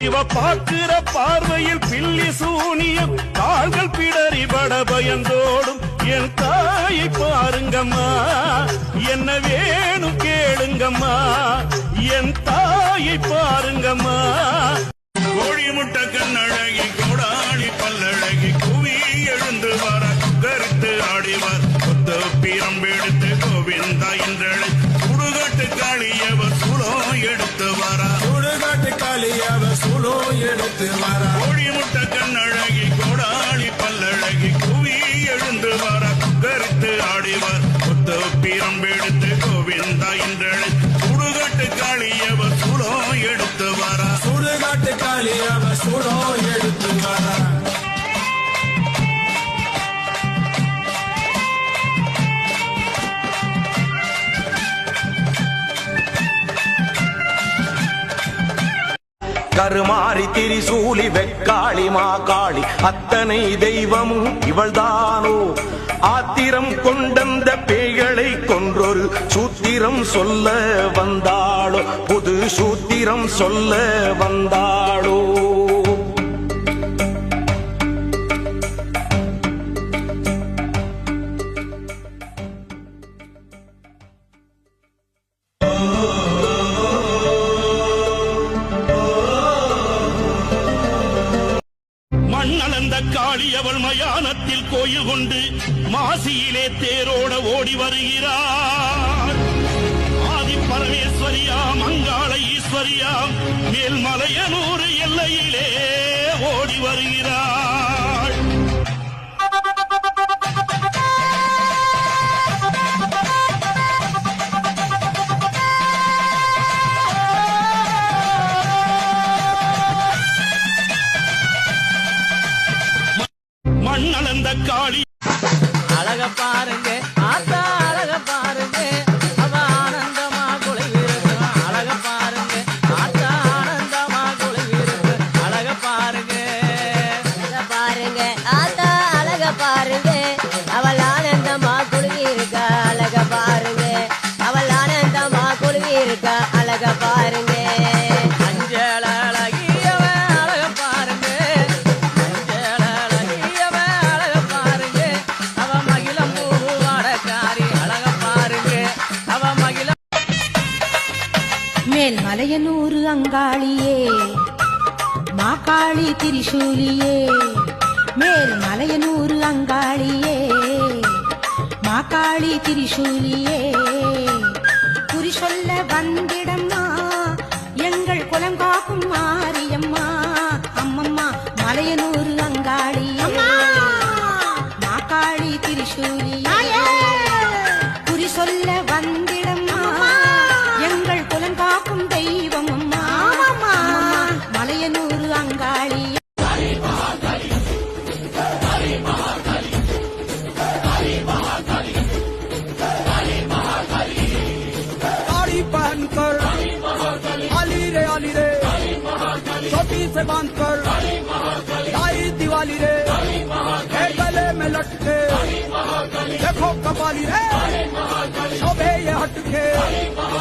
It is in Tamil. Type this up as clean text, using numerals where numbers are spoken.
இவ பாக்குற பார்வையில் பில்லி சூனியம் கால்கள் பிடறி பட பயந்தோடும் என் தாயை பாருங்கம்மா என்ன வேணும் கேளுங்கம்மா என் தாயை பாருங்கம்மா கோழி முட்டை கண்ணழகி கோடாளி பல்லழகி குவி எழுந்து வர கருத்து ஆடிவர் கொத்து பீரம்பெடுத்து கோவிந்தா என்றழை சுடுகாட்டு காளியவர் சுளோ எடுத்து வர சுடுகாட்டு காளியவர் சுளோ எடுத்து வர கோழி முட்டை கண்ணழகி கோடாளி பல்லழகி குவி எழுந்து வர கருத்து ஆடிவர் கொத்து பீரம்பெடுத்து கோவிந்தா என்றழை சுடுகாட்டு காளியவர் சுளோ எடுத்து வர சுடுகாட்டு காளியவர் சுளோ எடுத்து வர கருமாறி திரிசூலி வெக்காளி மாகாளி அத்தனை தெய்வமும் இவள்தானோ ஆத்திரம் கொண்டந்த பேய்களை கொன்றொரு சூத்திரம் சொல்ல வந்தாளோ புது சூத்திரம் சொல்ல வந்தாளோ மண்ணளந்த காளி அவள் மயானத்தில் கோயில் கொண்டு மாசியிலே தேரோட ஓடி வருகிறார் ஆதி பரமேஸ்வரியாம் அங்காள ஈஸ்வரியாம் மேல்மலையனூர் எல்லையிலே ஓடி வருகிறார் மண்ணளந்த காளி அழக பாருங்க ஆத்தா அழக பாருங்க அவ ஆனந்தமா குலைவிருக்கு அழக பாருங்க ஆத்தா ஆனந்தமா குலைவிருக்கு அழக பாருங்க ஆத்தா அழக பாருங்க அவள் ஆனந்தமா குலுங்கியிருக்க அழக பாருங்க அவள் ஆனந்தமா குலுங்கியிருக்க அழக பாருங்க அஞ்சல அழகியவ அழக பாருங்க அஞ்சல அழகியவ அழக பாருங்க அவ மகிழம் பூவாடக்காரி அழக பாருங்க அவ மகிழம் மேல் மலையனூர் அங்காளியே மாகாளி திரிசூலியே மேல் மலையனூர் அங்காளியே மாகாளி திரிசூலியே குறி சொல்ல வந்திடம்மா எங்கள் குலம் காக்கும் மாரியம்மா அம்மம்மா மலையனூர் அங்காளியே மாகாளி திரிசூலியே குறி சொல்ல வந்திடம்மா எங்கள் குலம் காக்கும் தெய்வம் அம்மா மலையனூர் அங்காளியே साड़ी पहनकर अली रे छोटी से बांधकर लाई दिवाली रे गले में लटके देखो कपाली रे शोभे ये हटके